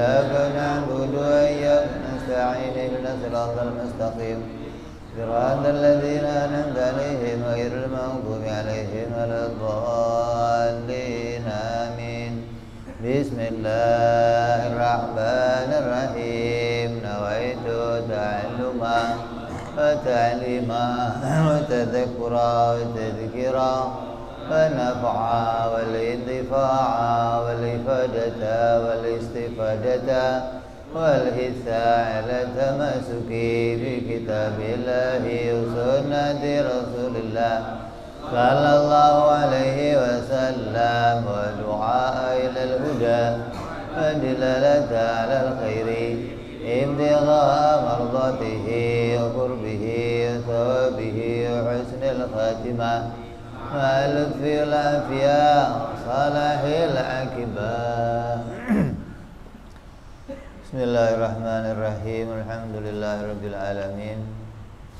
إياك نعبد وإياك نستعين اهدنا الصراط المستقيم صراط الذين أنعمت عليهم غير المغضوب عليهم ولا الضالين آمين بسم الله الرحمن الرحيم نويت تعلما وتعليما وتذكرا وتذكرا والنفعا والانتفاع والإفادة والاستفادة والحث على التمسك بكتاب الله وسنة رسول الله صلى الله عليه وسلم ودعاء إلى الهدى ودلالة على الخير ابتغاء مرضاته وقربه وثوابه وحسن الخاتمة مع اللطف والعافية وصلاح العاقبة. Bismillahirrahmanirrahim. Alhamdulillahirabbil alamin.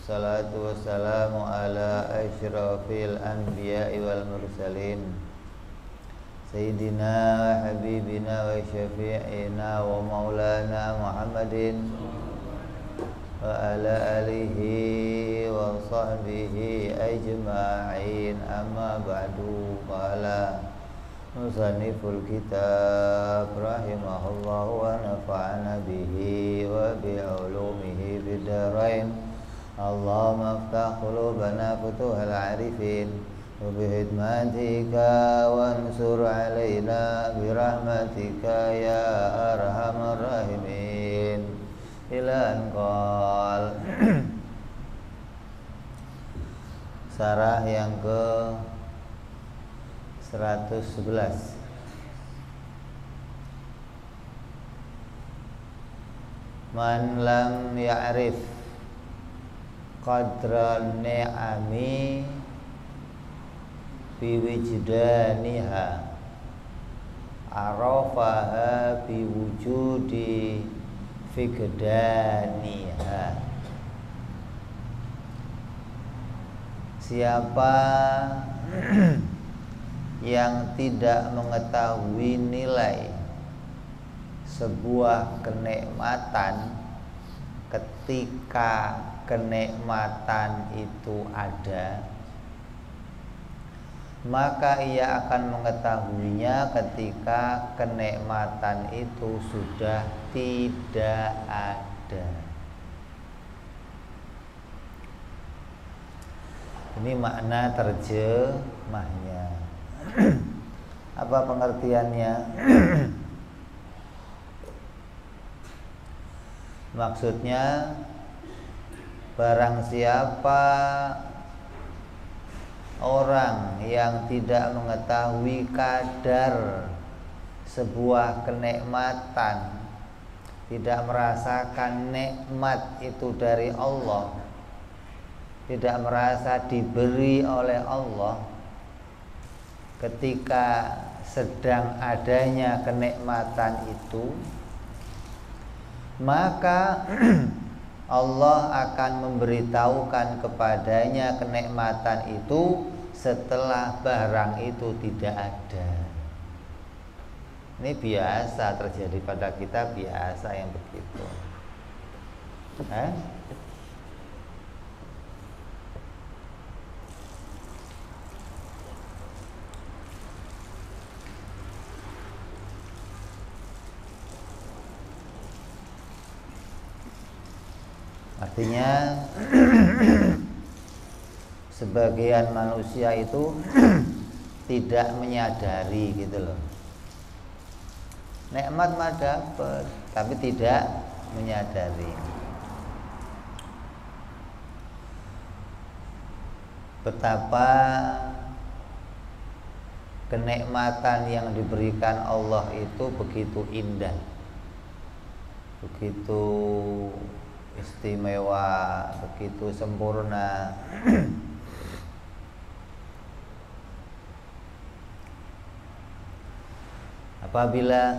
Salatu wassalamu ala asyrafil anbiya'i wal mursalin. Sayyidina wa habibina wa syafi'ina wa maulana Muhammadin wa ala alihi wa sahbihi ajma'in. Amma ba'du. Qala musanniful kitab rahimahullah wa nafa'ana bihi wa bi'ulumihi bidarain. Allahumma aftah qulubana futuhal arifin wa bihidmatika wansur alaina birahmatika ya arhamar rahimin. Ila anqal. Sarah yang ke 111. Man lam ya'rif qadra ni'ami bi wijdaniha arafaha bi wujudi fiqdaniha. Siapa yang tidak mengetahui nilai sebuah kenikmatan ketika kenikmatan itu ada, maka ia akan mengetahuinya ketika kenikmatan itu sudah tidak ada. Ini makna terjemahnya. Apa pengertiannya? Maksudnya, barang siapa orang yang tidak mengetahui kadar sebuah kenikmatan, tidak merasakan nikmat itu dari Allah, tidak merasa diberi oleh Allah ketika sedang adanya kenikmatan itu, maka Allah akan memberitahukan kepadanya kenikmatan itu setelah barang itu tidak ada. Ini biasa terjadi pada kita, biasa yang begitu. Artinya sebagian manusia itu tidak menyadari gitu loh. Nikmat mah dapat, tapi tidak menyadari. Betapa kenikmatan yang diberikan Allah itu begitu indah, begitu istimewa, begitu sempurna. Apabila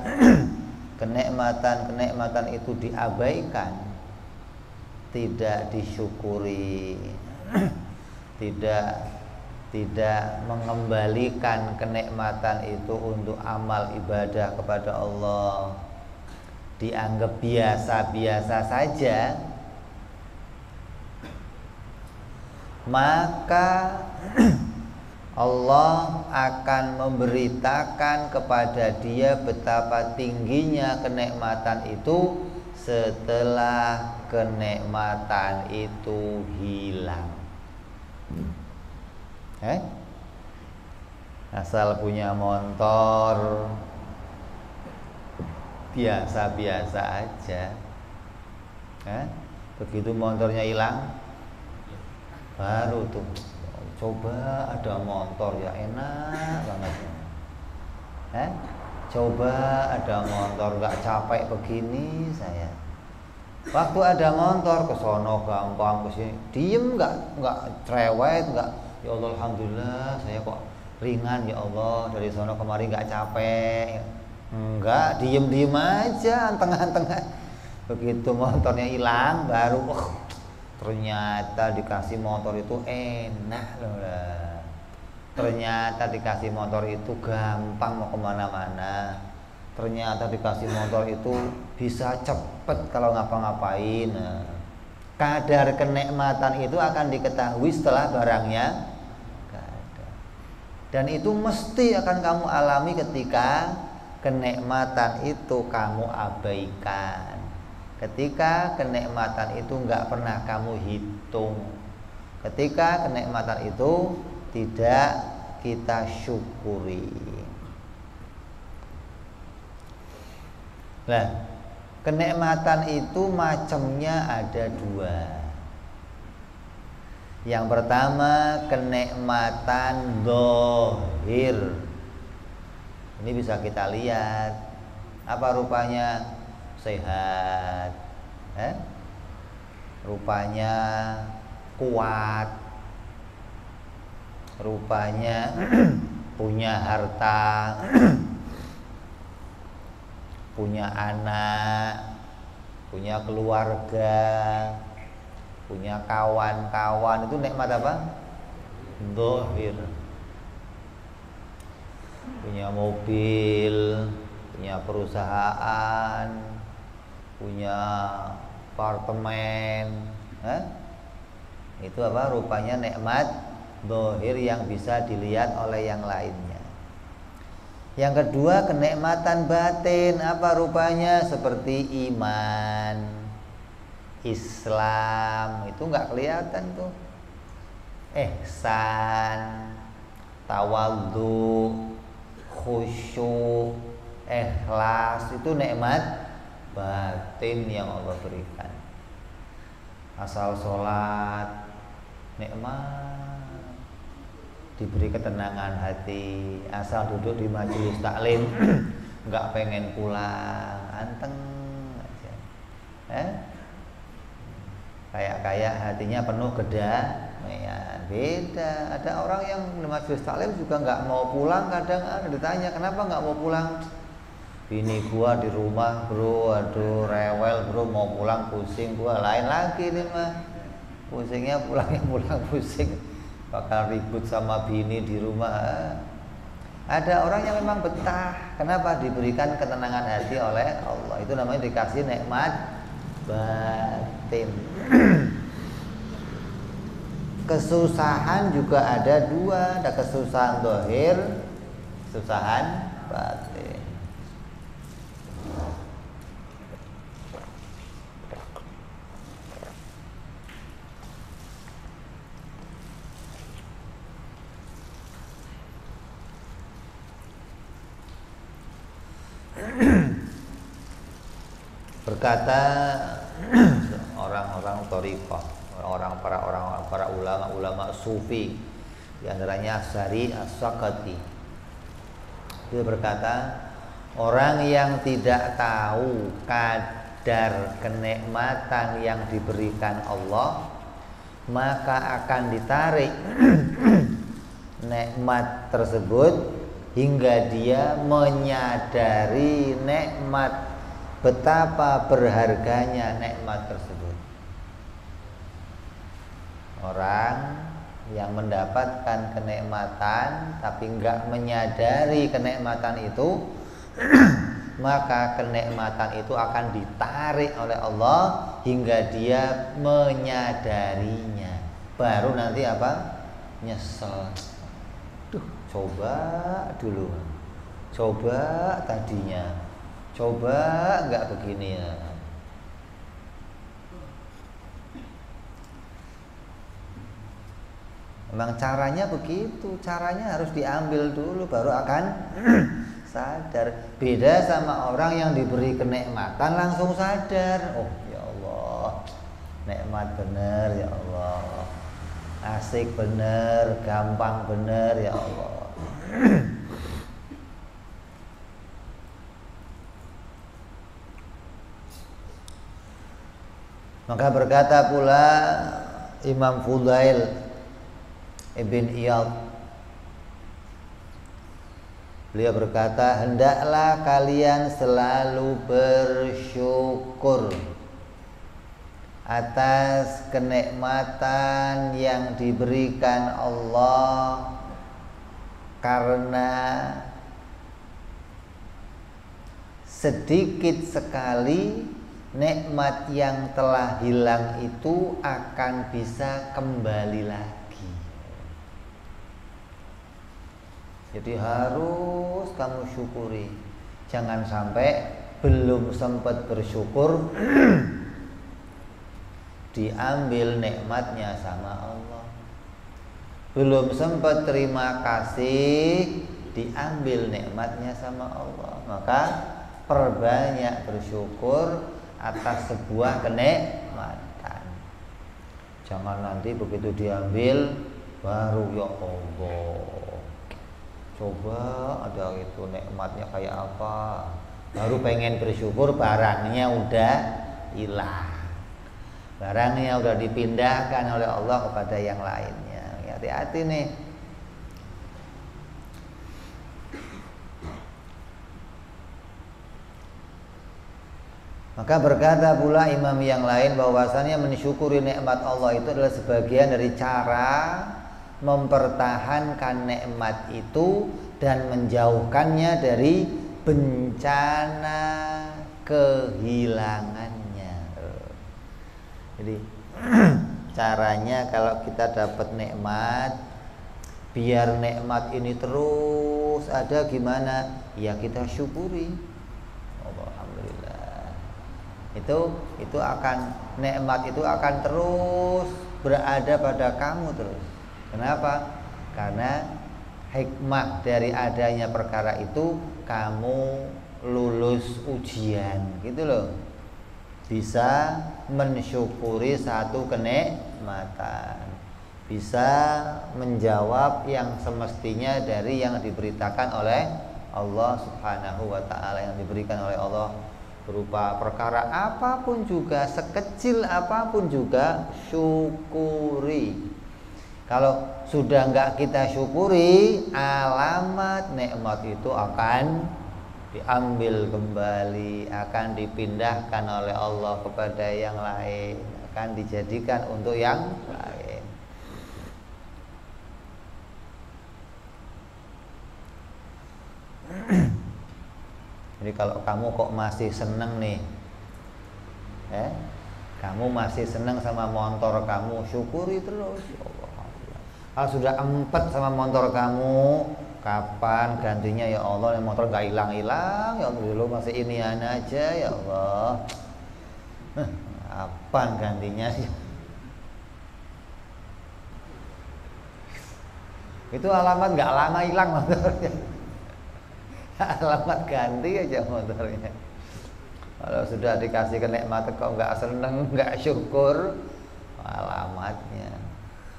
kenikmatan itu diabaikan, tidak disyukuri, tidak mengembalikan kenikmatan itu untuk amal ibadah kepada Allah, dianggap biasa-biasa saja, maka Allah akan memberitakan kepada dia betapa tingginya kenikmatan itu setelah kenikmatan itu hilang. Asal punya motor biasa-biasa aja, begitu motornya hilang, baru tuh coba ada motor ya enak banget. Coba ada motor nggak capek begini saya. Waktu ada motor ke sono gampang, ke sini diem, nggak cerewet, nggak ya Allah alhamdulillah saya kok ringan ya Allah, dari sono kemari nggak capek. Enggak, diem aja tengah-tengah. Begitu motornya hilang baru ternyata dikasih motor itu enak loh lah. Ternyata dikasih motor itu gampang mau kemana-mana. Ternyata dikasih motor itu bisa cepet kalau ngapa-ngapain. Kadar kenikmatan itu akan diketahui setelah barangnya gak ada. Dan itu mesti akan kamu alami ketika kenikmatan itu kamu abaikan, ketika kenikmatan itu nggak pernah kamu hitung, ketika kenikmatan itu tidak kita syukuri. Nah, kenikmatan itu macamnya ada dua. Yang pertama kenikmatan zahir. Ini bisa kita lihat apa rupanya, sehat, rupanya kuat, rupanya punya harta, punya anak, punya keluarga, punya kawan-kawan. Itu nikmat apa? Zahir. Punya mobil, punya perusahaan, punya apartemen, itu apa? Rupanya nikmat zahir yang bisa dilihat oleh yang lainnya. Yang kedua kenikmatan batin, apa rupanya? Seperti iman, Islam, itu nggak kelihatan tuh. Ihsan, tawadhu, khusyuk, ikhlas, itu nikmat batin yang Allah berikan. Asal sholat nikmat, diberi ketenangan hati. Asal duduk di majelis taklim nggak pengen pulang, anteng aja. Kayak hatinya penuh kedamaian. Beda, ada orang yang di majelis taklim juga nggak mau pulang. Kadang ditanya kenapa nggak mau pulang, bini gua di rumah bro, aduh rewel bro, mau pulang pusing gua. Lain lagi nih mah, pusingnya pulangnya pulang pusing, bakal ribut sama bini di rumah. Ada orang yang memang betah. Kenapa? Diberikan ketenangan hati oleh Allah. Itu namanya dikasih nikmat batin. Kesusahan juga ada dua, ada kesusahan zahir, kesusahan batin. Berkata orang-orang thariqah, para ulama sufi, di antaranya Asy'ari As-Sakati. Dia berkata, orang yang tidak tahu kadar kenikmatan yang diberikan Allah, maka akan ditarik nikmat tersebut hingga dia menyadari nikmat, betapa berharganya nikmat tersebut. Orang yang mendapatkan kenikmatan tapi enggak menyadari kenikmatan itu maka kenikmatan itu akan ditarik oleh Allah hingga dia menyadarinya. Baru nanti apa? Nyesel. Duh, coba dulu. Coba tadinya. Coba enggak begini ya. Memang caranya begitu, caranya harus diambil dulu baru akan sadar. Beda sama orang yang diberi kenikmatan langsung sadar. Oh ya Allah, nikmat bener ya Allah, asik bener, gampang bener ya Allah. Maka berkata pula Imam Fudail Ibn Iyad, beliau berkata, hendaklah kalian selalu bersyukur atas kenikmatan yang diberikan Allah, karena sedikit sekali nikmat yang telah hilang itu akan bisa kembali lagi. Jadi harus kamu syukuri. Jangan sampai belum sempat bersyukur diambil nikmatnya sama Allah. Belum sempat terima kasih diambil nikmatnya sama Allah. Maka perbanyak bersyukur atas sebuah kenikmatan. Jangan nanti begitu diambil baru ya Allah, coba ada itu nikmatnya kayak apa, baru pengen bersyukur barangnya udah hilang, barangnya udah dipindahkan oleh Allah kepada yang lainnya. Hati-hati nih. Maka berkata pula imam yang lain bahwasannya mensyukuri nikmat Allah itu adalah sebagian dari cara mempertahankan nikmat itu dan menjauhkannya dari bencana kehilangannya. Jadi caranya kalau kita dapat nikmat, biar nikmat ini terus ada gimana? Ya kita syukuri. Alhamdulillah. Itu akan nikmat itu akan terus berada pada kamu terus. Kenapa? Karena hikmah dari adanya perkara itu kamu lulus ujian, gitu loh. Bisa mensyukuri satu kenikmatan, bisa menjawab yang semestinya dari yang diberitakan oleh Allah Subhanahu wa ta'ala, yang diberikan oleh Allah berupa perkara apapun juga, sekecil apapun juga, syukuri. Kalau sudah enggak kita syukuri, alamat nikmat itu akan diambil kembali, akan dipindahkan oleh Allah kepada yang lain, akan dijadikan untuk yang lain. Jadi kalau kamu kok masih seneng nih, kamu masih seneng sama motor kamu, syukuri terus. Kalau sudah empet sama motor kamu, kapan gantinya ya Allah? Yang motor gak hilang-hilang, ya Allah dulu masih ini aja ya Allah. Kapan gantinya? Itu alamat gak lama hilang motornya. Alamat ganti aja motornya. Kalau sudah dikasih kenikmatan kok gak seneng, gak syukur, alamatnya.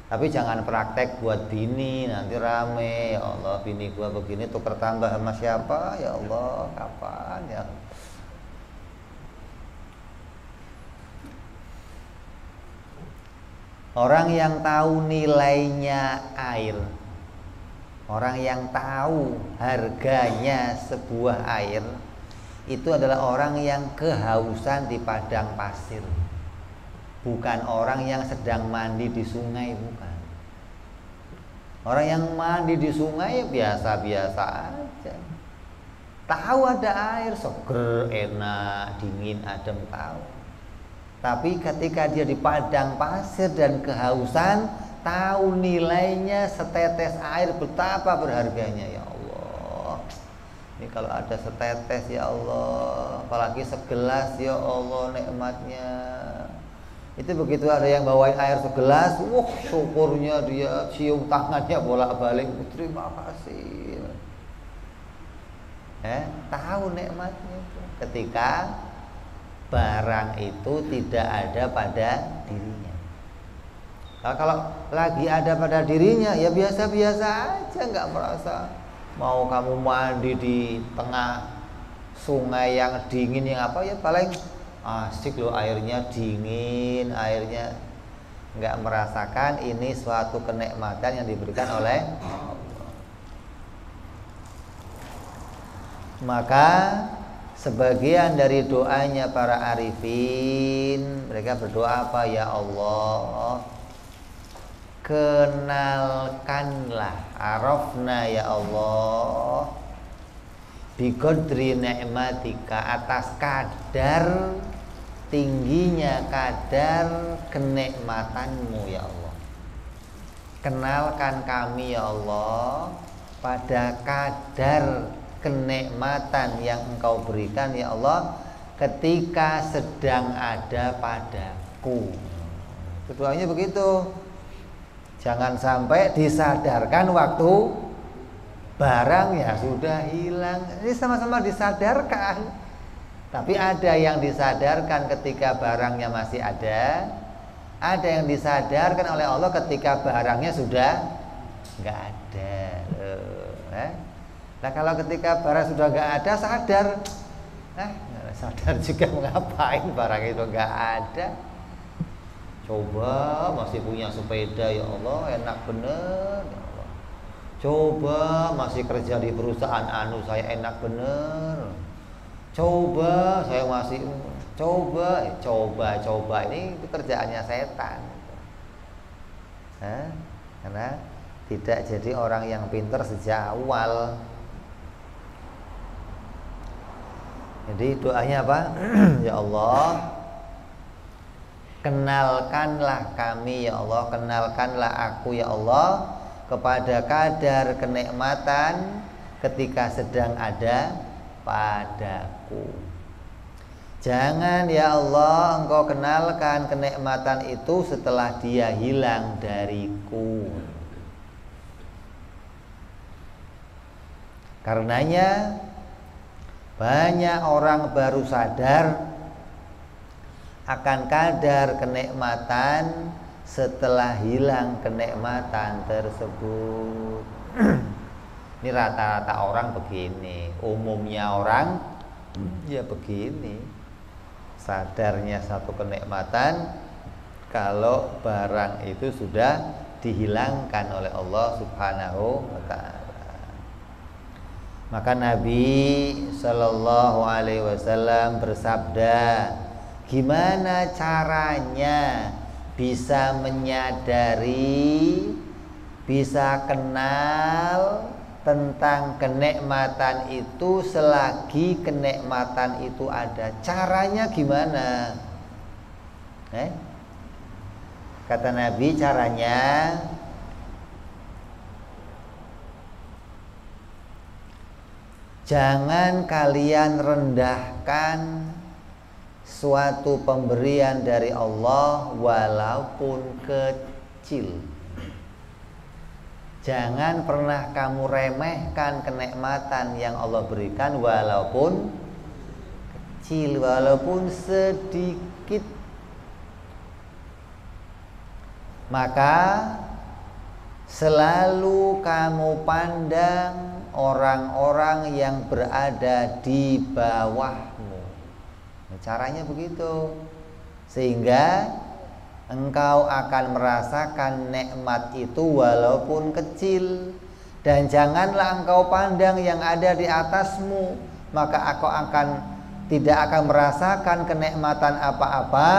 Tapi jangan praktek buat bini, nanti rame. Ya Allah, bini gua begini tuker tambah sama siapa? Ya Allah, kapan ya? Orang yang tahu nilainya air, orang yang tahu harganya sebuah air, itu adalah orang yang kehausan di padang pasir. Bukan orang yang sedang mandi di sungai, bukan. Orang yang mandi di sungai ya biasa-biasa aja. tahu ada air seger, enak, dingin, adem, tahu. Tapi ketika dia di padang pasir dan kehausan, tahu nilainya setetes air betapa berharganya. Ya Allah, ini kalau ada setetes ya Allah, apalagi segelas ya Allah nikmatnya. Itu begitu ada yang bawain air segelas, syukurnya dia cium tangannya bolak-balik, terima kasih. Tahu nikmatnya itu. Ketika barang itu tidak ada pada dirinya. Kalau lagi ada pada dirinya, ya biasa-biasa aja, nggak merasa. Mau kamu mandi di tengah sungai yang dingin yang apa ya paling asik loh, airnya dingin, airnya nggak merasakan ini suatu kenikmatan yang diberikan oleh Allah. Maka sebagian dari doanya para arifin, mereka berdoa apa? Ya Allah, kenalkanlah, arafna ya Allah, biqadri ni'matika, atas kadar tingginya kadar kenikmatanmu ya Allah. Kenalkan kami ya Allah pada kadar kenikmatan yang Engkau berikan ya Allah ketika sedang ada padaku. Keduanya begitu. Jangan sampai disadarkan waktu barangnya sudah hilang. Ini sama-sama disadarkan. Tapi ada yang disadarkan ketika barangnya masih ada yang disadarkan oleh Allah ketika barangnya sudah nggak ada. Nah kalau ketika barang sudah nggak ada sadar, sadar juga ngapain barang itu nggak ada. Coba masih punya sepeda ya Allah, enak bener ya Allah. Coba masih kerja di perusahaan anu, saya enak bener. Coba saya masih coba ini kerjaannya setan. Karena tidak jadi orang yang pintar sejak awal. Jadi doanya apa? Ya Allah, kenalkanlah kami ya Allah, kenalkanlah aku ya Allah kepada kadar kenikmatan ketika sedang ada padaku. Jangan ya Allah Engkau kenalkan kenikmatan itu setelah dia hilang dariku. Karenanya banyak orang baru sadar akan kadar kenikmatan setelah hilang kenikmatan tersebut. Ini rata-rata orang begini, umumnya orang ya begini. Sadarnya satu kenikmatan kalau barang itu sudah dihilangkan oleh Allah Subhanahu wa ta'ala. Maka Nabi Shallallahu Alaihi Wasallam bersabda, gimana caranya bisa menyadari, bisa kenal tentang kenikmatan itu selagi kenikmatan itu ada. Caranya gimana? Kata Nabi, caranya jangan kalian rendahkan suatu pemberian dari Allah walaupun kecil. Jangan pernah kamu remehkan kenikmatan yang Allah berikan walaupun kecil, walaupun sedikit. Maka selalu kamu pandang orang-orang yang berada di bawahmu. Caranya begitu, sehingga engkau akan merasakan nikmat itu walaupun kecil. Dan janganlah engkau pandang yang ada di atasmu, maka engkau tidak akan merasakan kenikmatan apa-apa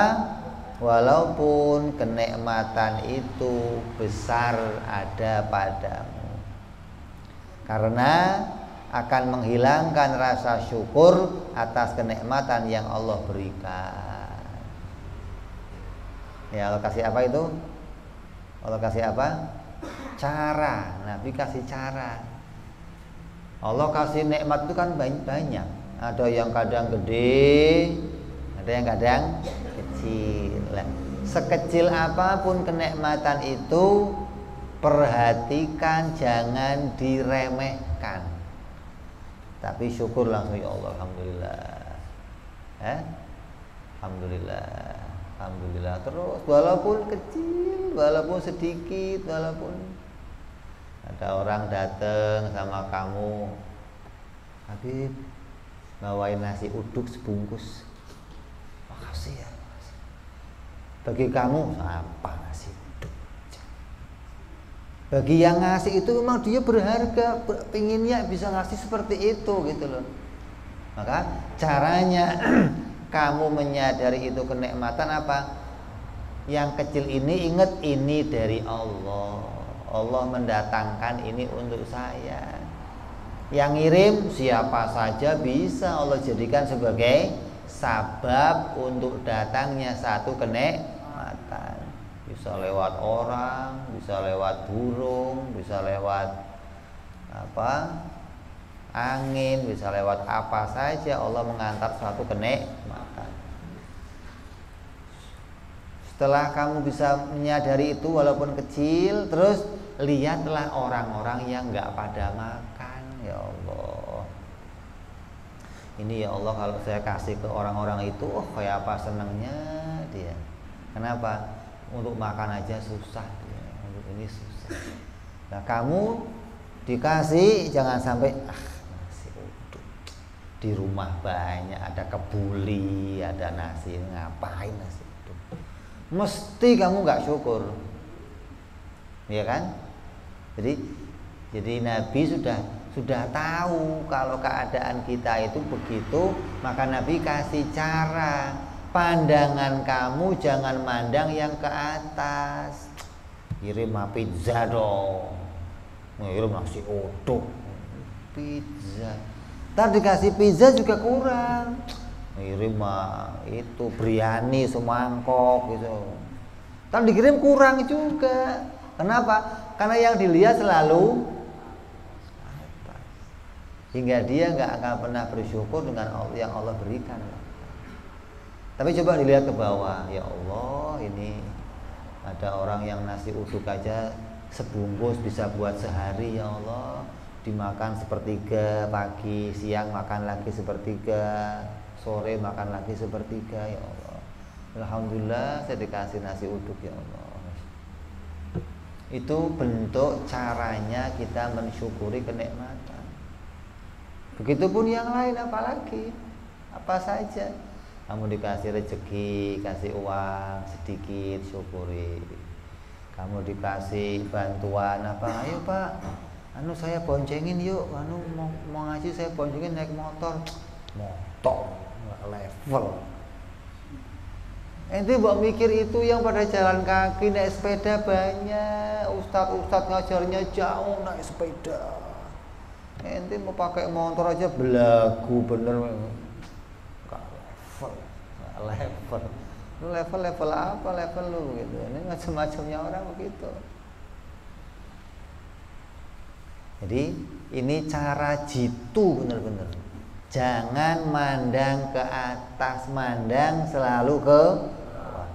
walaupun kenikmatan itu besar ada padamu. Karena akan menghilangkan rasa syukur atas kenikmatan yang Allah berikan. Ya, Allah kasih apa itu? Allah kasih apa? Cara. Nabi kasih cara. Allah kasih nikmat itu kan banyak. Ada yang kadang gede, ada yang kadang kecil. Sekecil apapun kenikmatan itu, perhatikan, jangan diremehkan. Tapi syukur langsung, ya Allah, alhamdulillah. Alhamdulillah. Alhamdulillah. Terus walaupun kecil, walaupun sedikit, walaupun ada orang datang sama kamu, Habib, bawain nasi uduk sebungkus. Makasih ya. Bagi kamu apa nasi uduk? Bagi yang ngasih itu memang dia berharga, pinginnya bisa ngasih seperti itu gitu loh. Maka caranya kamu menyadari itu kenikmatan apa? Yang kecil ini ingat ini dari Allah. Allah mendatangkan ini untuk saya. Yang ngirim siapa saja bisa Allah jadikan sebagai sabab untuk datangnya satu kenikmatan. Bisa lewat orang, bisa lewat burung, bisa lewat apa? Angin, bisa lewat apa saja Allah mengantar suatu kenikmatan. Setelah kamu bisa menyadari itu walaupun kecil, terus lihatlah orang-orang yang nggak pada makan. Ya Allah, ini ya Allah kalau saya kasih ke orang-orang itu, oh kayak apa senangnya dia. Kenapa? Untuk makan aja susah dia, untuk ini susah. Nah kamu dikasih jangan sampai nasi uduk di rumah banyak, ada kebuli, ada nasi, ngapain nasi uduk? Mesti kamu nggak syukur, ya kan? Jadi Nabi sudah tahu kalau keadaan kita itu begitu, maka Nabi kasih cara. Pandangan kamu jangan mandang yang ke atas. Kirim pizza dong, ngirim nasi uduk, pizza. Ntar dikasih pizza juga kurang. Ngirim itu biryani semangkok gitu. Ntar dikirim kurang juga. Kenapa? Karena yang dilihat selalu hingga dia nggak akan pernah bersyukur dengan yang Allah berikan. Tapi coba dilihat ke bawah, ya Allah, ini ada orang yang nasi uduk aja sebungkus bisa buat sehari, ya Allah. Dimakan sepertiga, pagi, siang makan lagi sepertiga, sore makan lagi sepertiga, ya Allah. Alhamdulillah saya dikasih nasi uduk, ya Allah. Itu bentuk caranya kita mensyukuri kenikmatan. Begitupun yang lain, apalagi apa saja. Kamu dikasih rezeki, kasih uang sedikit, syukuri. Kamu dikasih bantuan apa? Ayo Pak, saya boncengin yuk. Mau ngaji saya boncengin naik motor. Motor nggak level. Ente buat mikir itu yang pada jalan kaki naik sepeda banyak. Ustadz ngajarnya jauh naik sepeda. Ente mau pakai motor aja belagu bener. Level apa level lu gitu. Ini macam-macamnya orang begitu. Jadi ini cara jitu benar-benar. Jangan mandang ke atas, mandang selalu ke bawah.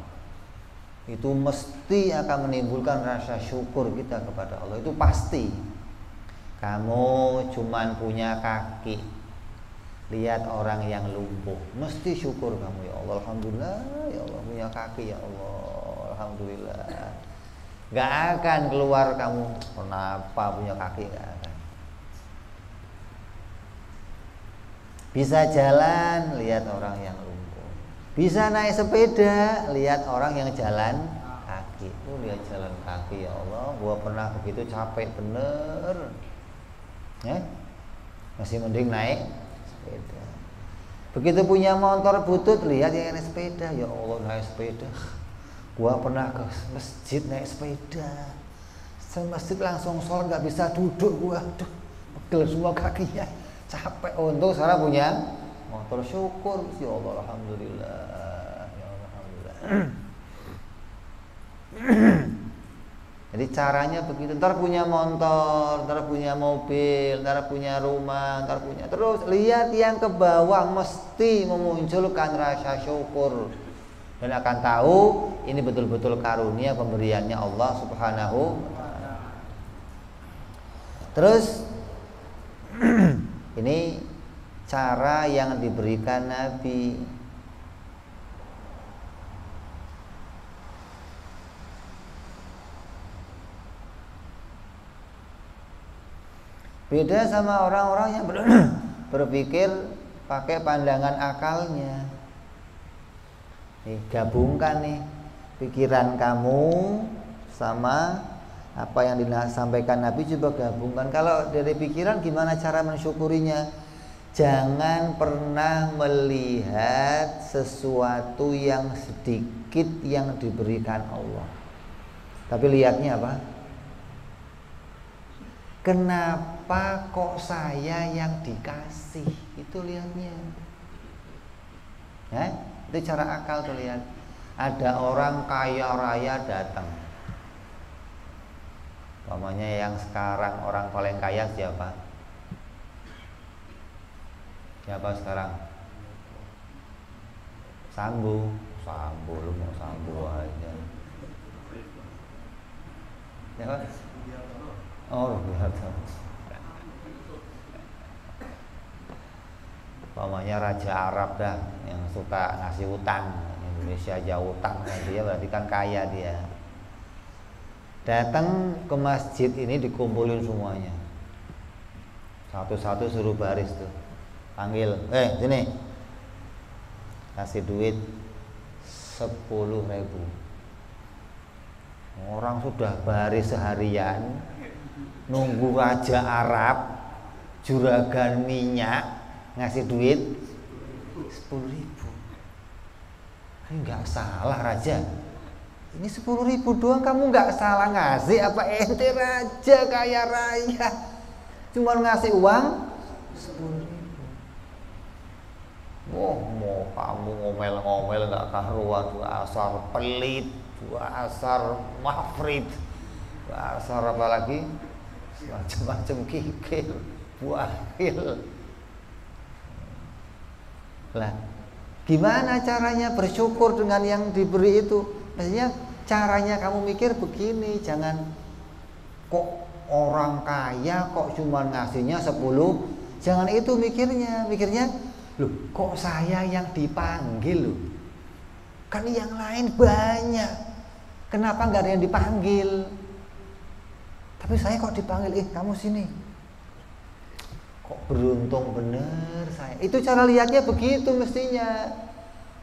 Itu mesti akan menimbulkan rasa syukur kita kepada Allah. Itu pasti. Kamu cuman punya kaki, lihat orang yang lumpuh, mesti syukur kamu, ya Allah, alhamdulillah, ya Allah punya kaki, ya Allah, alhamdulillah. Gak akan keluar kamu kenapa punya kaki, gak akan. Bisa jalan, lihat orang yang lumpuh. Bisa naik sepeda, lihat orang yang jalan kaki. Lihat jalan kaki, ya Allah, gua pernah begitu capek bener. Ya, masih mending naik sepeda. Begitu punya motor butut, lihat yang naik sepeda, ya Allah naik sepeda. Gua pernah ke masjid naik sepeda. Masjid langsung sholat nggak bisa duduk gua, pegel semua kakinya. capek, untung sekarang punya motor, syukur ya Allah, alhamdulillah, ya Allah, alhamdulillah. Jadi caranya begitu, ntar punya motor, ntar punya mobil, ntar punya rumah, ntar punya, terus lihat yang ke bawah mesti memunculkan rasa syukur dan akan tahu ini betul-betul karunia pemberiannya Allah Subhanahu wa ta'ala. Terus ini cara yang diberikan Nabi. Beda sama orang-orang yang berpikir pakai pandangan akalnya. Nih, gabungkan nih pikiran kamu sama apa yang disampaikan Nabi, coba gabungkan. Kalau dari pikiran gimana cara mensyukurinya? Jangan pernah melihat sesuatu yang sedikit yang diberikan Allah. Tapi lihatnya apa? Kenapa kok saya yang dikasih? Itu lihatnya. Ya, itu cara akal tuh, lihat. Ada orang kaya raya datang. Umpamanya yang sekarang orang paling kaya siapa? Siapa sekarang? Sambo. Sambo, lu mau Sambo aja. Siapa? Oh, biasa. Umpamanya Raja Arab dah yang suka ngasih utang, Indonesia aja utang, dia berarti kan kaya dia. Datang ke masjid ini dikumpulin semuanya. Satu-satu suruh baris tuh. Panggil, sini. Kasih duit 10.000. Orang sudah baris seharian nunggu Raja Arab juragan minyak ngasih duit 10.000. Ini nggak salah Raja, ini 10.000 doang kamu nggak salah ngasih. Apa ente raja kaya raya cuma ngasih uang 10.000? Wah, mau kamu ngomel-ngomel nggak karuan, asar pelit, asar mafrid, asar apa lagi, macam-macam kikil, buahil. Lah, gimana caranya bersyukur dengan yang diberi itu? Maksudnya caranya kamu mikir begini, jangan kok orang kaya kok cuma ngasihnya 10, jangan itu mikirnya. Mikirnya, loh kok saya yang dipanggil loh, kan yang lain banyak, kenapa nggak ada yang dipanggil? Tapi saya kok dipanggil, kamu sini. Kok beruntung bener saya. Itu cara lihatnya begitu mestinya.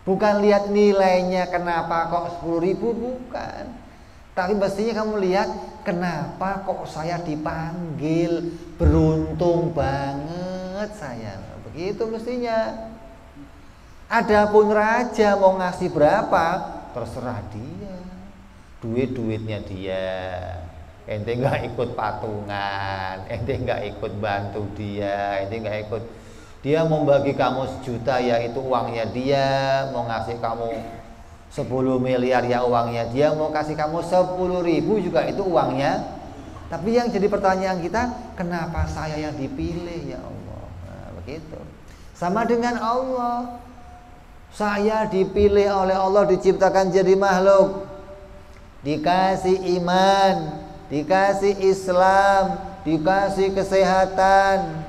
Bukan lihat nilainya kenapa kok 10.000, bukan. Tapi mestinya kamu lihat kenapa kok saya dipanggil, beruntung banget saya. Begitu mestinya. Adapun raja mau ngasih berapa terserah dia. Duit-duitnya dia. Ente nggak ikut patungan, ente nggak ikut bantu dia, ente nggak ikut. Dia mau bagi kamu 1 juta ya itu uangnya dia, mau ngasih kamu 10 miliar ya uangnya dia, mau kasih kamu 10.000 juga itu uangnya. Tapi yang jadi pertanyaan kita, kenapa saya yang dipilih ya Allah? Nah, begitu. Sama dengan Allah, saya dipilih oleh Allah, diciptakan jadi makhluk, dikasih iman, dikasih Islam, dikasih kesehatan.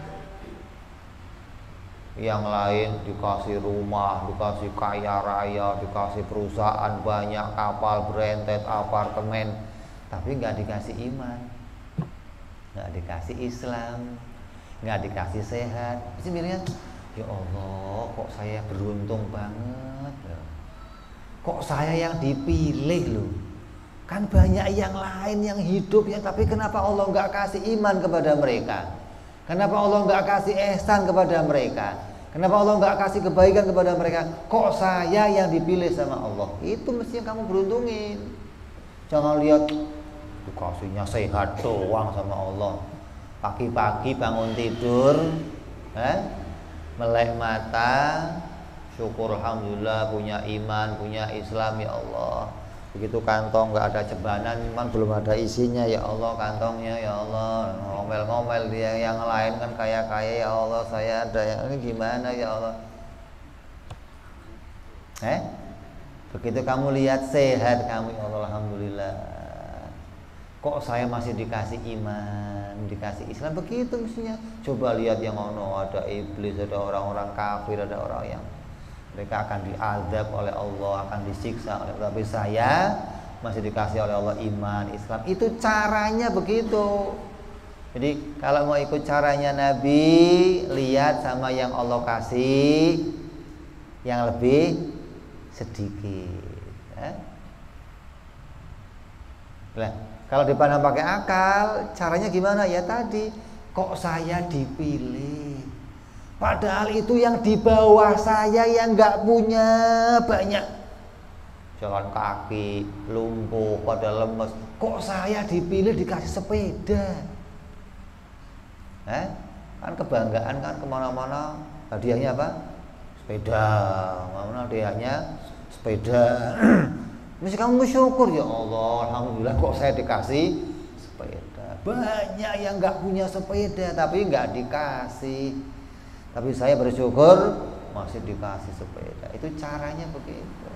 Yang lain dikasih rumah, dikasih kaya raya, dikasih perusahaan banyak, kapal berentet, apartemen, tapi nggak dikasih iman, nggak dikasih Islam, nggak dikasih sehat. Pasti mikirnya, ya Allah, kok saya beruntung banget loh. Kok saya yang dipilih loh. Kan banyak yang lain yang hidup ya, tapi kenapa Allah nggak kasih iman kepada mereka? Kenapa Allah nggak kasih ihsan kepada mereka? Kenapa Allah nggak kasih kebaikan kepada mereka? Kok saya yang dipilih sama Allah? Itu mesti yang kamu beruntungin. Jangan lihat dikasihnya sehat doang sama Allah. Pagi-pagi bangun tidur Melek mata, syukur alhamdulillah punya iman, punya Islam ya Allah. Begitu kantong nggak ada jebanan, iman belum ada isinya ya Allah, kantongnya ya Allah, ngomel-ngomel dia, yang lain kan kaya-kaya ya Allah, saya ada yang ini gimana ya Allah. Begitu kamu lihat sehat kamu ya Allah alhamdulillah. Kok saya masih dikasih iman, dikasih Islam, begitu mestinya. Coba lihat yang ono, ada iblis, ada orang-orang kafir, ada orang yang mereka akan diazab oleh Allah, akan disiksa oleh Allah. Tapi saya masih dikasih oleh Allah iman, Islam. Itu caranya begitu. Jadi kalau mau ikut caranya Nabi, lihat sama yang Allah kasih yang lebih sedikit. Kalau dipandang pakai akal, caranya gimana? Ya tadi, kok saya dipilih? Padahal itu yang di bawah saya yang nggak punya banyak, jalan kaki, lumpuh, pada lemes. Kok saya dipilih dikasih sepeda? Kan kebanggaan kan, kemana-mana hadiahnya apa? Sepeda. Mana hadiahnya? Sepeda. Mesti kamu bersyukur ya Allah, alhamdulillah kok saya dikasih sepeda. Banyak yang nggak punya sepeda tapi nggak dikasih. Tapi saya bersyukur masih dikasih sepeda. Itu caranya begitu.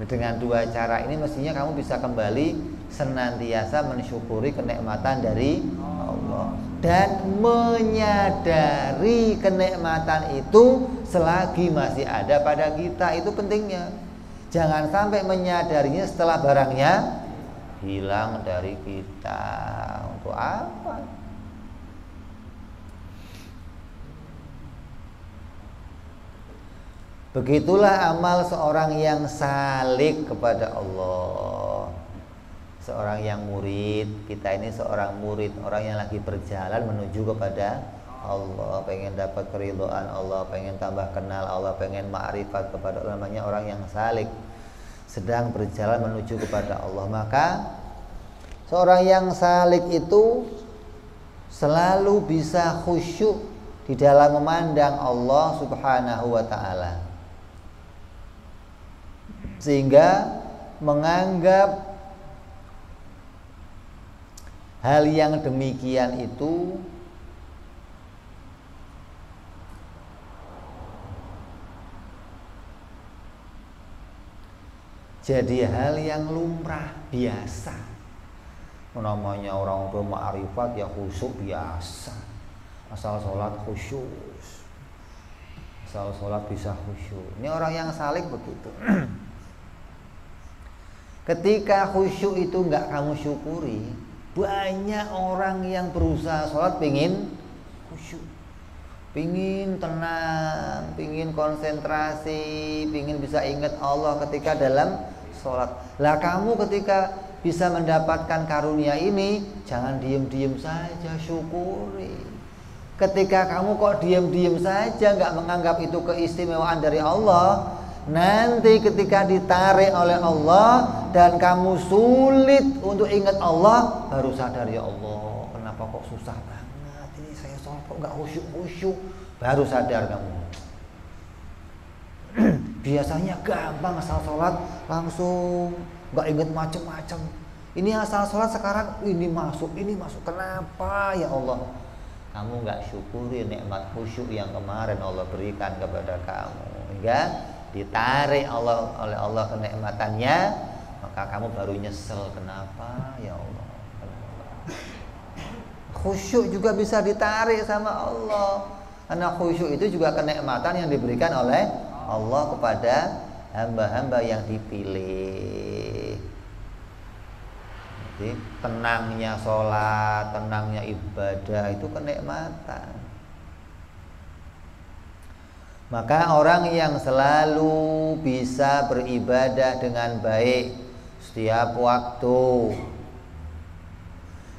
Dengan dua cara ini mestinya kamu bisa kembali senantiasa mensyukuri kenikmatan dari Allah dan menyadari kenikmatan itu selagi masih ada pada kita. Itu pentingnya. Jangan sampai menyadarinya setelah barangnya hilang dari kita. Untuk apa? Begitulah amal seorang yang salik kepada Allah. Seorang yang murid. Kita ini seorang murid, orang yang lagi berjalan menuju kepada Allah, pengen dapat keridhaan Allah, pengen tambah kenal Allah, pengen ma'rifat kepada Allah, namanya orang yang salik, sedang berjalan menuju kepada Allah. Maka seorang yang salik itu selalu bisa khusyuk di dalam memandang Allah Subhanahu wa ta'ala, sehingga menganggap hal yang demikian itu jadi hal yang lumrah, biasa. Namanya orang berma'rifat ya khusyuk biasa. Asal sholat khusyuk, asal sholat bisa khusyuk. Ini orang yang salik begitu. Ketika khusyuk itu nggak kamu syukuri, banyak orang yang berusaha sholat pengen khusyuk, pingin tenang, pingin konsentrasi, pingin bisa ingat Allah ketika dalam sholat. Lah kamu ketika bisa mendapatkan karunia ini, jangan diem-diem saja, syukuri. Ketika kamu kok diem-diem saja, nggak menganggap itu keistimewaan dari Allah, nanti ketika ditarik oleh Allah dan kamu sulit untuk ingat Allah, baru sadar, ya Allah, kenapa kok susah banget ini saya sholat kok nggak khusyuk-khusyuk. Baru sadar kamu. Biasanya gampang asal sholat langsung, nggak inget macem-macem. Ini asal sholat sekarang ini masuk. Kenapa ya Allah? Kamu nggak syukuri nikmat khusyuk yang kemarin Allah berikan kepada kamu, hingga ditarik oleh Allah kenikmatannya, maka kamu baru nyesel. Kenapa ya Allah? Kenapa? Khusyuk juga bisa ditarik sama Allah, karena khusyuk itu juga kenikmatan yang diberikan oleh Allah kepada hamba-hamba yang dipilih. Jadi tenangnya sholat, tenangnya ibadah itu kenikmatan. Maka orang yang selalu bisa beribadah dengan baik setiap waktu,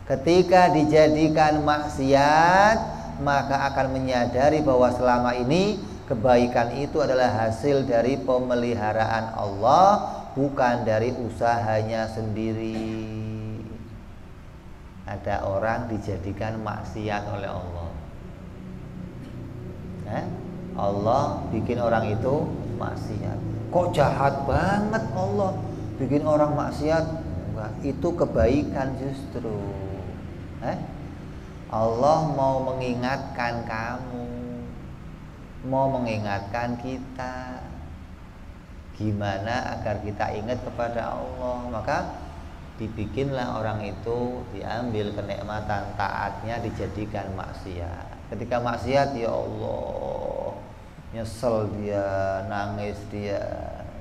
ketika dijadikan maksiat, maka akan menyadari bahwa selama ini kebaikan itu adalah hasil dari pemeliharaan Allah, bukan dari usahanya sendiri. Ada orang dijadikan maksiat oleh Allah, Allah bikin orang itu maksiat. Kok jahat banget Allah bikin orang maksiat? Enggak, itu kebaikan justru. Allah mau mengingatkan kamu, mau mengingatkan kita gimana agar kita ingat kepada Allah. Maka dibikinlah orang itu, diambil kenikmatan taatnya dijadikan maksiat. Ketika maksiat, ya Allah, nyesel dia, nangis dia.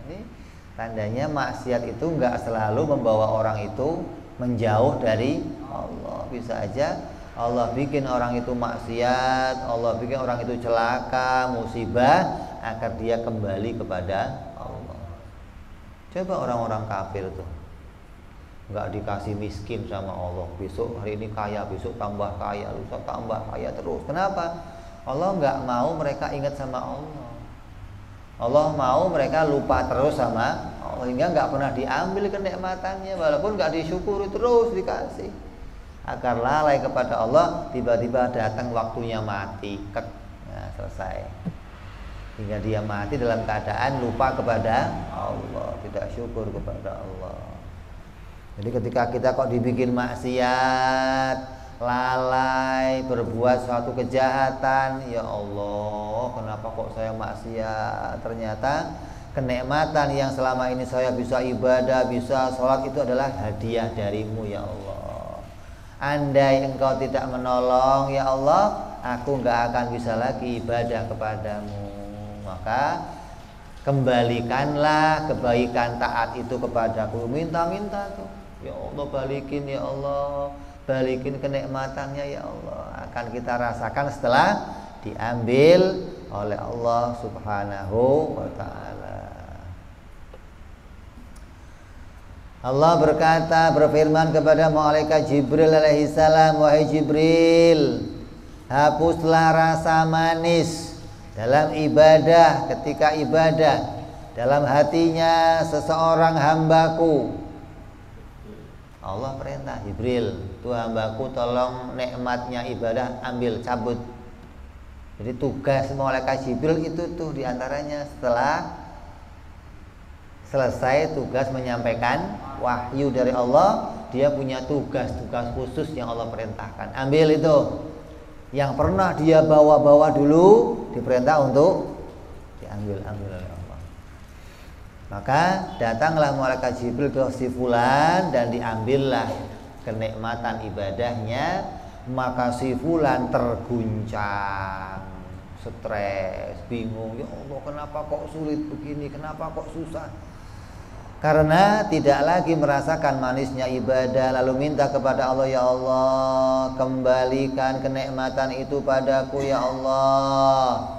Ini tandanya maksiat itu enggak selalu membawa orang itu menjauh dari Allah. Bisa aja Allah bikin orang itu maksiat, Allah bikin orang itu celaka, musibah, agar dia kembali kepada Allah. Coba orang-orang kafir tuh, nggak dikasih miskin sama Allah, besok hari ini kaya, besok tambah kaya, lusa tambah kaya terus. Kenapa? Allah nggak mau mereka ingat sama Allah. Allah mau mereka lupa terus sama Allah, hingga nggak pernah diambil kenikmatannya, walaupun nggak disyukuri terus dikasih. Agar lalai kepada Allah, tiba-tiba datang waktunya mati, selesai. Hingga dia mati dalam keadaan lupa kepada Allah, tidak syukur kepada Allah. Jadi ketika kita kok dibikin maksiat, lalai, berbuat suatu kejahatan, ya Allah, kenapa kok saya maksiat? Ternyata kenikmatan yang selama ini saya bisa ibadah, bisa sholat, itu adalah hadiah darimu ya Allah. Andai engkau tidak menolong ya Allah, aku gak akan bisa lagi ibadah kepadamu. Maka kembalikanlah kebaikan taat itu kepadaku. Minta-minta tuh, ya Allah balikin, ya Allah balikin kenikmatannya ya Allah. Akan kita rasakan setelah diambil oleh Allah Subhanahu wa ta'ala. Allah berkata, berfirman kepada malaikat Jibril alaihi salam, wahai Jibril, hapuslah rasa manis dalam ibadah, ketika ibadah dalam hatinya seseorang hambaku. Allah perintah Jibril, tuh hambaku tolong nikmatnya ibadah ambil, cabut. Jadi tugas malaikat Jibril itu tuh diantaranya setelah selesai tugas menyampaikan wahyu dari Allah, dia punya tugas-tugas khusus yang Allah perintahkan. Ambil itu. Yang pernah dia bawa-bawa dulu diperintah untuk diambil oleh Allah. Maka datanglah malaikat Jibril ke si fulan dan diambillah kenikmatan ibadahnya. Maka si fulan terguncang, stres, bingung, ya Allah kenapa kok sulit begini, kenapa kok susah. Karena tidak lagi merasakan manisnya ibadah, lalu minta kepada Allah, ya Allah kembalikan kenikmatan itu padaku ya Allah.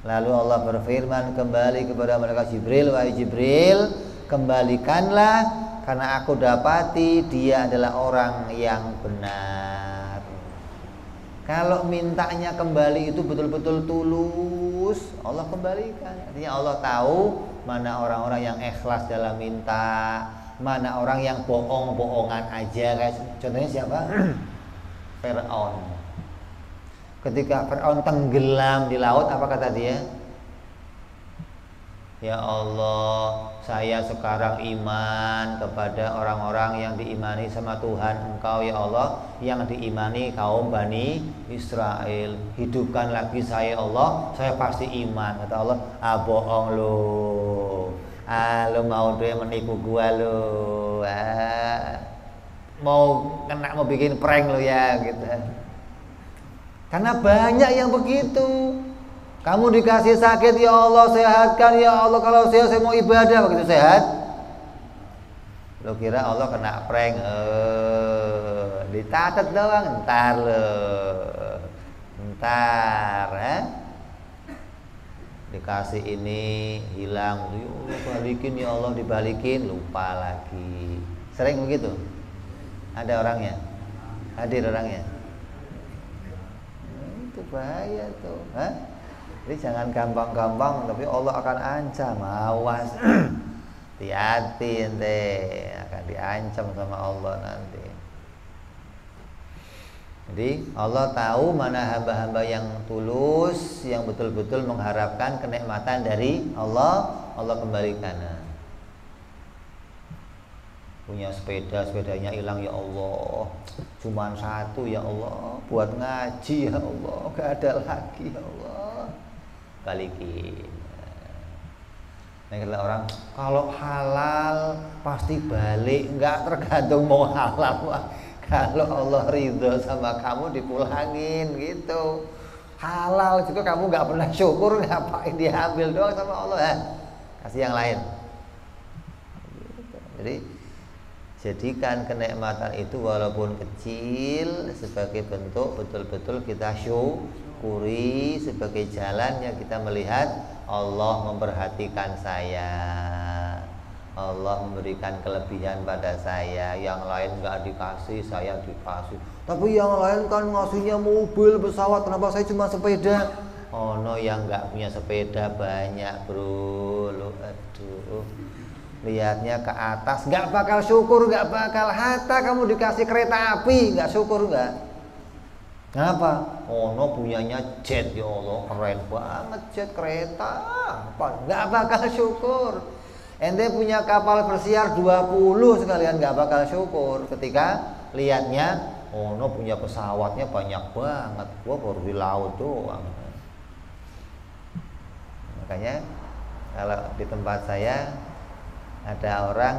Lalu Allah berfirman kembali kepada malaikat Jibril, wahai Jibril, kembalikanlah karena aku dapati dia adalah orang yang benar. Kalau mintanya kembali itu betul-betul tulus, Allah kembalikan. Artinya Allah tahu mana orang-orang yang ikhlas dalam minta, mana orang yang bohong-bohongan aja. Kayak contohnya siapa? Fir'aun. Ketika Fir'aun tenggelam di laut, apa kata dia? Ya Allah, saya sekarang iman kepada orang-orang yang diimani sama Tuhan Engkau ya Allah, yang diimani kaum Bani Israel. Hidupkan lagi saya Allah, saya pasti iman. Kata Allah, bohong lu. Lu mau dia menipu gua lu. Mau bikin prank lu ya gitu. Karena banyak yang begitu. Kamu dikasih sakit, ya Allah sehatkan, ya Allah kalau saya mau ibadah, begitu sehat. Lo kira Allah kena prank, ditatat doang, ntar dikasih ini hilang, ya Allah balikin, ya Allah dibalikin, lupa lagi. Sering begitu? Ada orangnya? Hadir orangnya? Itu bahaya tuh, Jadi jangan gampang-gampang, tapi Allah akan ancam, awas, hati-hati ente, akan diancam sama Allah nanti. Jadi Allah tahu mana hamba-hamba yang tulus, yang betul-betul mengharapkan kenikmatan dari Allah, Allah kembalikan. Punya sepeda, sepedanya hilang ya Allah, cuman satu ya Allah, buat ngaji ya Allah, gak ada lagi ya Allah, balikin. Nah, kata orang kalau halal pasti balik, nggak tergantung mau halal. Kalau Allah ridho sama kamu dipulangin gitu. Halal juga kamu nggak pernah syukur, ngapain diambil doang sama Allah ya? Kasih yang lain. Jadi jadikan kenikmatan itu walaupun kecil sebagai bentuk betul-betul kita syukuri, sebagai jalan yang kita melihat Allah memperhatikan saya, Allah memberikan kelebihan pada saya, yang lain nggak dikasih, saya dikasih. Tapi yang lain kan ngasihnya mobil, pesawat, kenapa saya cuma sepeda? Oh no, yang nggak punya sepeda banyak bro, lo aduh. Lihatnya ke atas, nggak bakal syukur, nggak bakal. Hatta kamu dikasih kereta api, nggak syukur nggak? Kenapa? Oh no, punyanya jet, ya Allah keren banget jet, kereta, apa? Nggak bakal syukur. Ente punya kapal bersiar 20 sekalian nggak bakal syukur ketika lihatnya, oh no punya pesawatnya banyak banget, gua baru di laut doang. Makanya kalau di tempat saya ada orang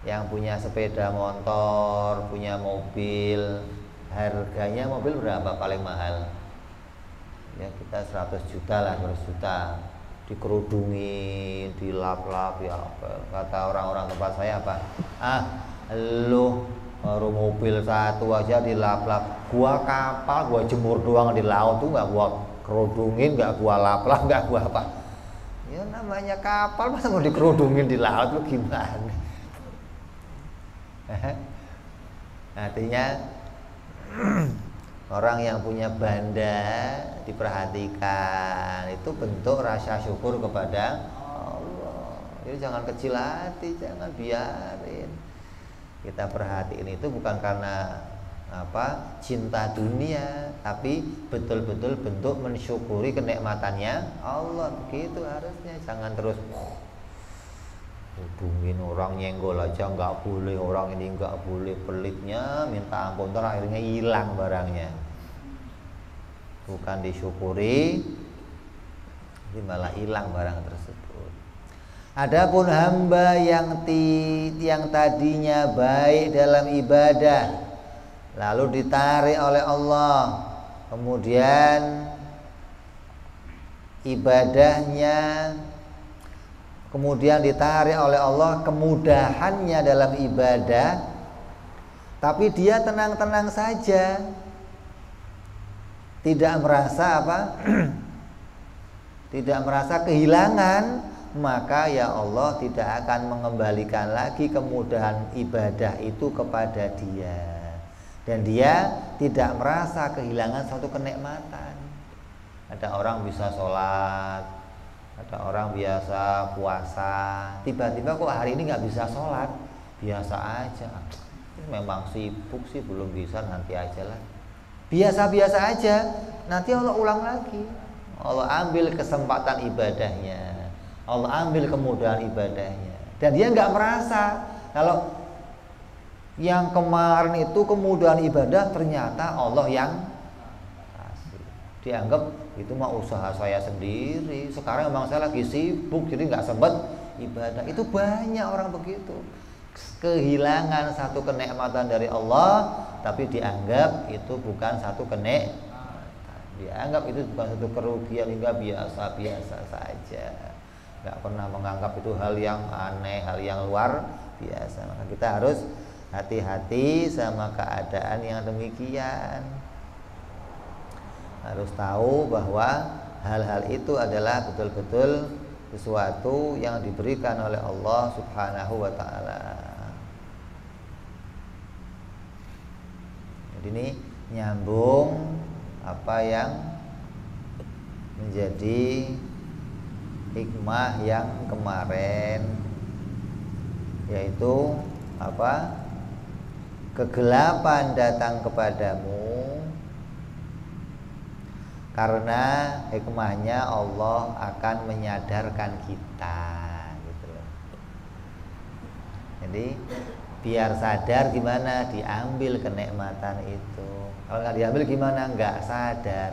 yang punya sepeda motor, punya mobil, harganya mobil berapa paling mahal? Ya kita 100 juta lah, 100 juta. Dikerudungin, dilap-lap ya apa. Kata orang-orang tempat saya apa? Ah, lu baru mobil satu aja dilap-lap. Gua kapal, gua jemur doang di laut tuh nggak gua kerudungin, nggak gua lap-lap, nggak gua apa. Ya namanya kapal masa mau dikerudungin di laut lu gimana? Artinya orang yang punya banda diperhatikan, itu bentuk rasa syukur kepada Allah. Jadi jangan kecil hati, jangan biarin. Kita perhatiin itu bukan karena apa cinta dunia, tapi betul-betul bentuk mensyukuri kenikmatannya Allah. Begitu harusnya, jangan terus hubungin orang, nyenggol aja nggak boleh, orang ini nggak boleh, pelitnya minta ampun, akhirnya hilang barangnya. Bukan disyukuri, jadi malah hilang barang tersebut. Adapun hamba yang tadinya baik dalam ibadah, lalu ditarik oleh Allah, kemudian ibadahnya kemudian ditarik oleh Allah, kemudahannya dalam ibadah, tapi dia tenang-tenang saja, tidak merasa apa? Tidak merasa kehilangan, maka ya Allah tidak akan mengembalikan lagi kemudahan ibadah itu kepada dia, dan dia tidak merasa kehilangan suatu kenikmatan. Ada orang bisa sholat, ada orang biasa puasa, tiba-tiba kok hari ini nggak bisa sholat, biasa aja, memang sibuk sih, belum bisa, nanti aja lah. Biasa-biasa aja, nanti Allah ulang lagi. Allah ambil kesempatan ibadahnya, Allah ambil kemudahan ibadahnya, dan dia nggak merasa kalau yang kemarin itu kemudahan ibadah ternyata Allah yang kasih. Dianggap itu mah usaha saya sendiri, sekarang memang saya lagi sibuk jadi nggak sempat ibadah. Itu banyak orang begitu, kehilangan satu kenikmatan dari Allah, tapi dianggap itu bukan satu kenikmatan, dianggap itu bukan satu kerugian, hingga biasa-biasa saja, nggak pernah menganggap itu hal yang aneh, hal yang luar biasa. Maka kita harus hati-hati sama keadaan yang demikian, harus tahu bahwa hal-hal itu adalah betul-betul sesuatu yang diberikan oleh Allah Subhanahu wa ta'ala. Jadi ini nyambung apa yang menjadi hikmah yang kemarin, yaitu apa? Kegelapan datang kepadamu Karena hikmahnya Allah akan menyadarkan kita gitu loh. Jadi biar sadar gimana diambil kenikmatan itu. Kalau nggak diambil gimana? Nggak sadar,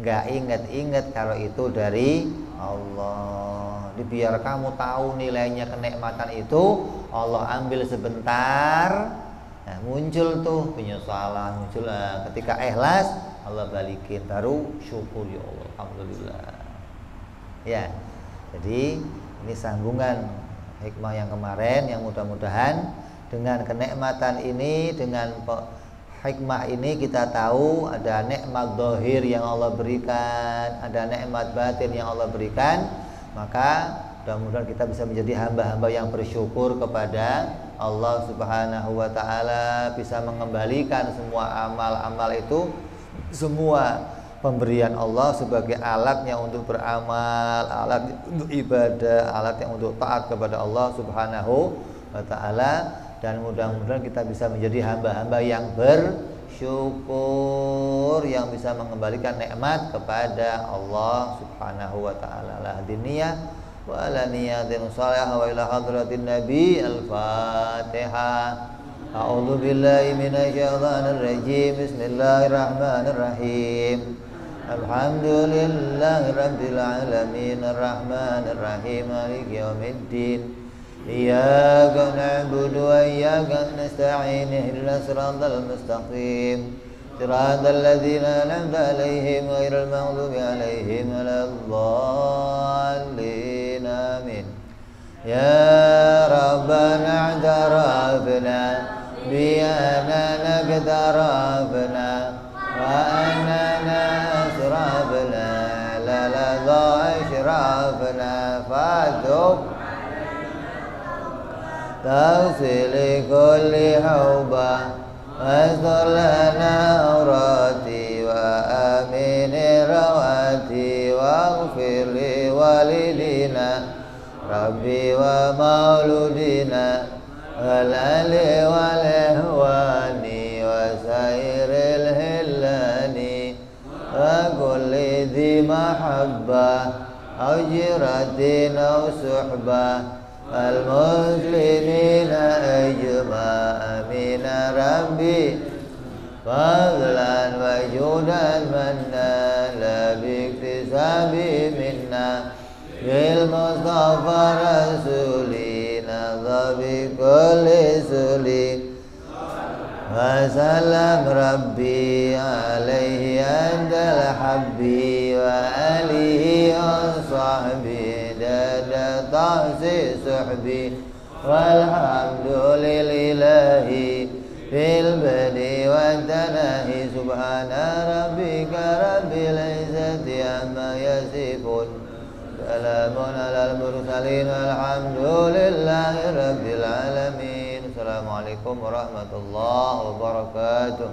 nggak inget kalau itu dari Allah. Jadi biar kamu tahu nilainya kenikmatan itu, Allah ambil sebentar, nah, muncul tuh penyesalan, muncul ketika ikhlas Allah balikin, baru syukur ya Allah, alhamdulillah. Ya, jadi ini sambungan hikmah yang kemarin, yang mudah-mudahan dengan kenikmatan ini, dengan hikmah ini kita tahu ada nikmat zahir yang Allah berikan, ada nikmat batin yang Allah berikan, maka mudah-mudahan kita bisa menjadi hamba-hamba yang bersyukur kepada Allah Subhanahu wa taala, bisa mengembalikan semua amal-amal itu, semua pemberian Allah sebagai alatnya untuk beramal, alat untuk ibadah, alat yang untuk taat kepada Allah Subhanahu wa taala, dan mudah-mudahan kita bisa menjadi hamba-hamba yang bersyukur, yang bisa mengembalikan nikmat kepada Allah Subhanahu wa taala. La diniyah wa la niyatin salihah wa ila hadratin nabi. Al-Fatihah. A'udzu billahi minasyaitonir rajim. Bismillahirrahmanirrahim. Alhamdulillahi rabbil alamin arrahmanir rahim maliki yaumiddin. Iyyaka na'budu wa iyyaka nasta'in ihdinas siratal mustaqim. Siratal ladzina an'amta 'alaihim ghairil maghdubi 'alaihim waladdallin. Amin. Ya Rabbana i'tarafna bi annana qatarafna wa annana asrafna la la ashrafna fatub tawsili kulli hawba wasdar lana awrati wa amini rawati waghfir li walidina Rabbi wa mauludina wal ali wal ihwani wa sairil hillani wa kulli dhi mahabbah aw jiratin aw suhbah al muslimina ajma' amin Rabbi fadlan wa judan manna la biktisabi minna bil Mustafa Rasulina dhabi kulli suli wa salam Rabbi alaihi andal habbi wa alihi wa sahbihi dada ta'si suhbi walhamdulillahi fil badi wa tanahi subhana rabbika rabbil izzati amma yasifun. Salamun alal mursalin walhamdulillahi rabbil alamin. Assalamualaikum warahmatullahi wabarakatuh.